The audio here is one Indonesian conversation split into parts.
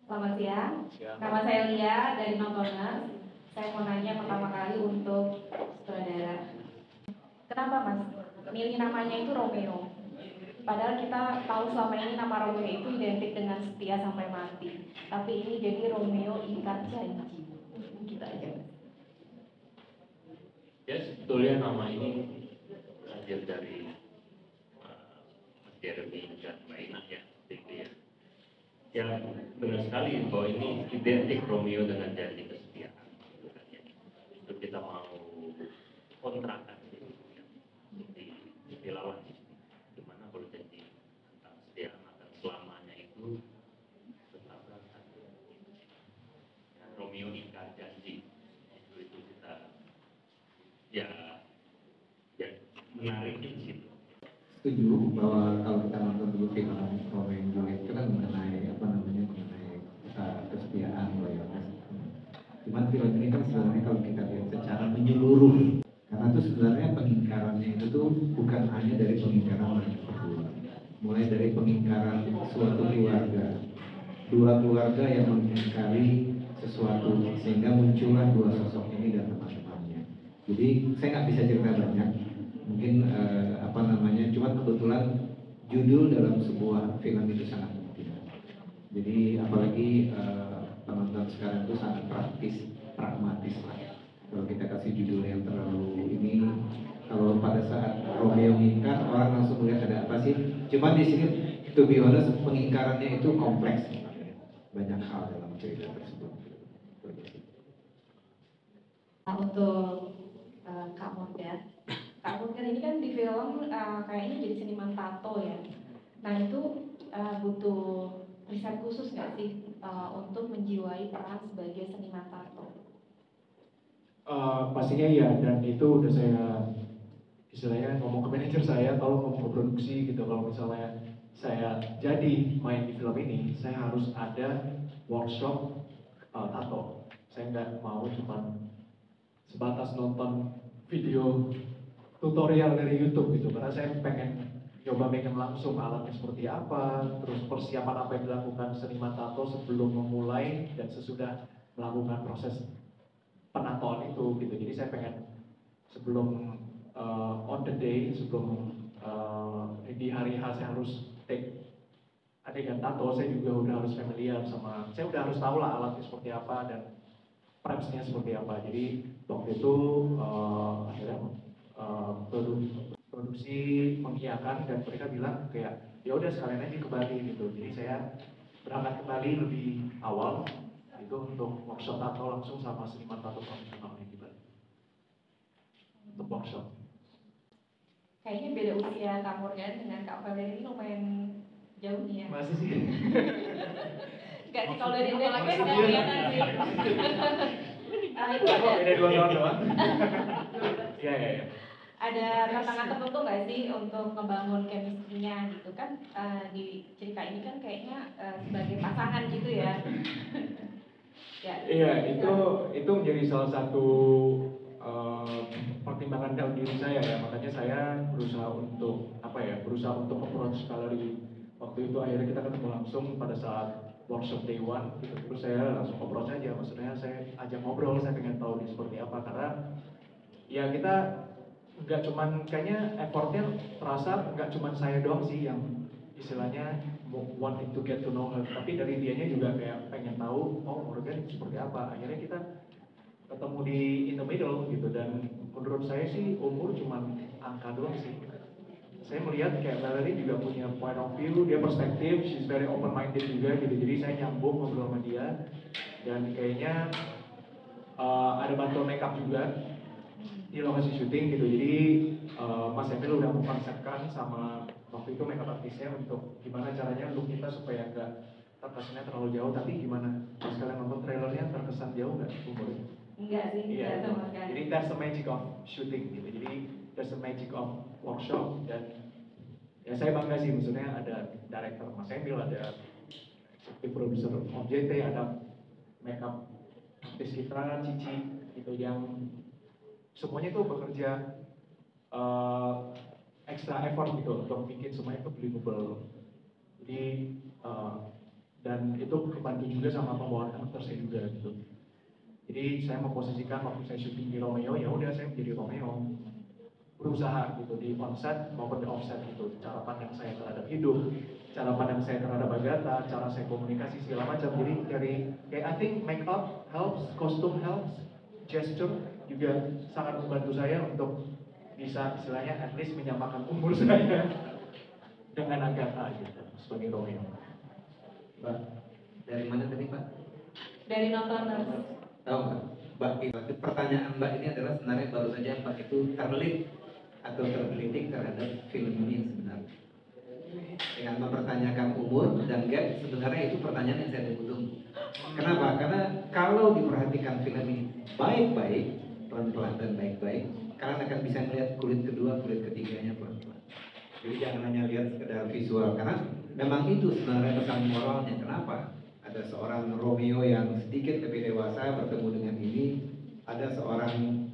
Selamat siang. Siang. Nama saya Lia dari Nontoners. Saya mau nanya pertama kali untuk saudara. Kenapa Mas milih namanya itu Romeo? Padahal kita tahu selama ini nama Romeo itu identik dengan setia sampai mati. Tapi ini jadi Romeo ingkar janji. Gitu aja. Ya sebetulnya nama ini lahir dari Mas Jeremy dan Mbak Ina ya, gitu ya. Ya benar sekali bahwa ini identik Romeo dengan janji kesetiaan. Gitu kan ya. Itu kita mau kontrakan gitu ya. Di lawan gimana kalau janji tentang kesetiaan akan selamanya itu bertabrakan. Ya, Romeo ingkar janji itu kita ya menariknya di situ. Setuju bahwa kalau kita nonton dulu film Romeo and Juliet itu kan mengenai kesetiaan, loyalitas. Cuman film ini kan sebenarnya kalau kita lihat secara menyeluruh, karena itu sebenarnya pengingkarannya itu tuh bukan hanya dari pengingkaran mereka berdua, mulai dari pengingkaran suatu keluarga, dua keluarga yang mengingkari sesuatu sehingga muncullah dua sosok ini dan teman-temannya. Jadi saya nggak bisa cerita banyak, mungkin cuma kebetulan judul dalam sebuah film itu sangat penting. Jadi apalagi penonton sekarang itu sangat praktis, pragmatis lah. Kalau kita kasih judul yang terlalu ini, kalau pada saat Romeo mengingkar, orang langsung melihat ada apa sih. Cuman di sini, to be honest, pengingkarannya itu kompleks, banyak hal dalam cerita tersebut. Untuk Kak Morgan. Kak Morgan ini kan di film kayaknya jadi seniman tato ya. Nah itu butuh riset khusus nggak sih untuk menjiwai peran sebagai seniman tato? Pastinya iya, dan itu udah saya istilahnya ngomong ke manajer saya, kalau ngomong ke produksi gitu, kalau misalnya saya jadi main di film ini, saya harus ada workshop tato. Saya nggak mau cuma sebatas nonton video tutorial dari YouTube gitu, karena saya pengen coba megang langsung alatnya seperti apa, terus persiapan apa yang dilakukan seniman tato sebelum memulai dan sesudah melakukan proses penatoan itu gitu. Jadi saya pengen sebelum on the day, sebelum di hari H saya harus take adegan tato, saya juga udah harus familiar sama, saya udah harus tahu lah alatnya seperti apa dan prepsnya seperti apa. Jadi waktu itu akhirnya produksi mengiyakan dan mereka bilang kayak ya udah sekalian aja ke Bali gitu. Jadi saya berangkat ke Bali lebih awal itu untuk workshop tato langsung sama seniman tato profesionalnya di Bali untuk workshop. Kayaknya beda usia Kak Morgan dengan Kak Valerie ini lumayan jauh nih ya. Masih sih. Enggak sih, kalau dari nggak kelihatan sih. Itu ada Beda 2 tahun doang. Iya. Ada tantangan tertentu nggak sih untuk membangun chemistry-nya gitu kan? Di cerita ini kan kayaknya sebagai pasangan gitu ya. Ya. Iya, itu menjadi salah satu pertimbangan dalam diri saya ya. Makanya saya berusaha untuk berusaha untuk approach Valerie. Waktu itu akhirnya kita ketemu langsung pada saat workshop day one gitu. Terus saya langsung approach aja, maksudnya saya ajak ngobrol, saya pengen tahu dia seperti apa, karena ya kita nggak cuman, kayaknya effortnya terasa nggak cuman saya doang sih yang istilahnya wanting to get to know her, tapi dari dianya juga kayak pengen tahu Morgan seperti apa. Akhirnya kita ketemu di in the middle gitu, dan menurut saya sih umur cuman angka doang sih. Saya melihat kayak Valerie juga punya point of view, dia perspektif, she's very open minded juga gitu. Jadi saya nyambung ngobrol sama dia, dan kayaknya ada bantuan makeup juga di lokasi syuting gitu. Jadi Mas Emil udah mengkonsepkan sama waktu itu makeup artisnya untuk gimana caranya look kita supaya nggak terkesannya terlalu jauh, tapi gimana pas kalian nonton trailernya terkesan jauh nggak umurnya? Enggak sih, Iya, enggak sama sekali. jadi that's the magic of shooting gitu. Jadi that's the magic of workshop, dan ya saya bangga sih, maksudnya ada director Mas Emil, ada executive producer Om JT, ada makeup artis kita Cici gitu, yang semuanya tuh bekerja extra effort gitu untuk bikin semuanya itu believable. Jadi dan itu kebantu juga sama pembawaan karakter saya juga gitu. Jadi saya memposisikan waktu saya syuting di Romeo, ya udah saya menjadi Romeo, berusaha gitu di onset maupun di offset gitu, cara pandang saya terhadap hidup, cara pandang saya terhadap Agatha, cara saya komunikasi segala macam. Jadi dari kayak I think make up helps, costume helps, gesture juga sangat membantu saya untuk bisa istilahnya at least menyamakan umur saya dengan Agatha gitu sebagai Romeo. Mbak, dari mana tadi Pak? Dari nontoners. Tahu nggak? Mbak, pertanyaan Mbak ini adalah sebenarnya baru saja Mbak itu terlilit atau tergelitik terhadap film ini yang sebenarnya. Dengan mempertanyakan umur dan gap, sebenarnya itu pertanyaan yang saya tunggu-tunggu. Kenapa? Karena kalau diperhatikan film ini baik-baik, pelan-pelan dan baik-baik, kalian akan bisa melihat kulit kedua, kulit ketiganya pelan-pelan. Jadi jangan hanya lihat sekedar visual, karena memang itu sebenarnya pesan moralnya. Kenapa? Ada seorang Romeo yang sedikit lebih dewasa bertemu dengan ini, ada seorang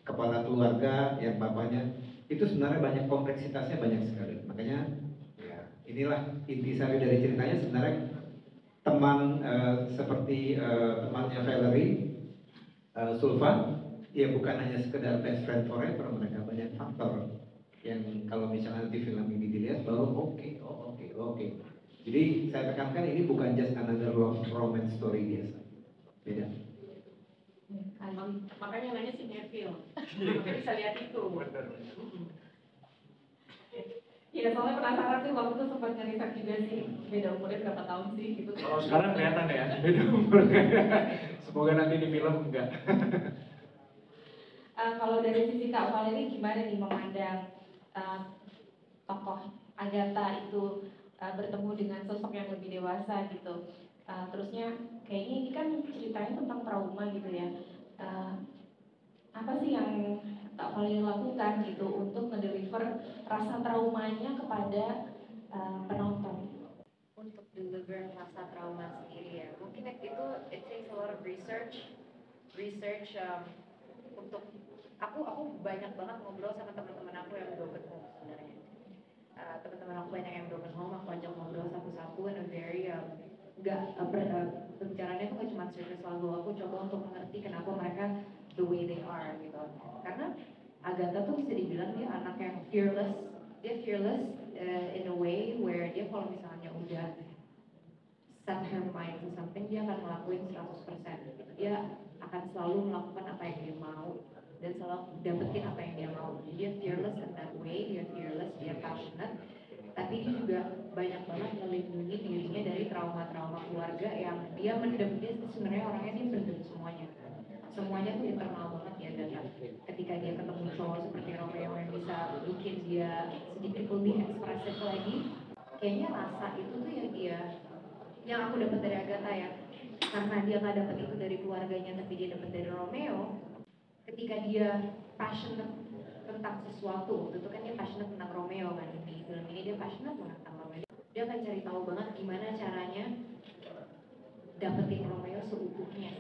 kepala keluarga yang bapaknya itu sebenarnya banyak kompleksitasnya, banyak sekali. Makanya ya inilah intisari dari ceritanya. Sebenarnya teman seperti temannya Valerie, Sulfa, ya bukan hanya sekedar best friend forever, mereka banyak faktor yang kalau misalnya di film ini dilihat baru oke. Jadi saya tekankan ini bukan just another love romance story biasa, beda. Makanya nanya si Neville. Kita bisa lihat itu. Ya soalnya penasaran sih, waktu itu sempat ngeriset juga sih beda umurnya berapa tahun sih gitu. Kalau sekarang kelihatan ya beda umurnya. Semoga nanti di film enggak. Kalau dari sisi Kak Valerie gimana nih memandang tokoh Agatha itu bertemu dengan sosok yang lebih dewasa gitu. Terusnya kayaknya ini kan ceritanya tentang trauma gitu ya. Apa sih yang Kak Valerie lakukan gitu untuk ngedeliver rasa traumanya kepada penonton? Untuk deliver rasa trauma sendiri ya, mungkin itu it takes a lot of research untuk aku banyak banget ngobrol sama teman-teman aku yang broken home sebenarnya. Teman-teman aku banyak yang broken home, aku ajak ngobrol satu-satu and a very pembicaraannya tuh gak cuma surface level. Aku coba untuk mengerti kenapa mereka the way they are gitu. Karena Agatha tuh bisa dibilang dia anak yang fearless. Dia fearless in a way where dia kalau misalnya udah set her mind to something, dia akan ngelakuin 100%. Dia akan selalu melakukan apa yang dia mau dan selalu dapetin apa yang dia mau. Dia fearless in that way, dia fearless, dia passionate. Tapi dia juga banyak banget melindungi dirinya dari trauma-trauma keluarga yang dia mendem. Dia sebenarnya orangnya dia mendem semuanya tuh internal banget ya. Dan ketika dia ketemu cowok seperti Romeo yang bisa bikin dia sedikit lebih ekspresif lagi, kayaknya rasa itu tuh yang aku dapat dari Agatha ya. Karena dia nggak dapat itu dari keluarganya, tapi dia dapat dari Romeo. Ketika dia passionate tentang sesuatu, waktu itu kan dia passionate tentang Romeo kan, di film ini dia passionate banget tentang Romeo. Dia akan cari tahu banget gimana caranya dapetin Romeo seutuhnya.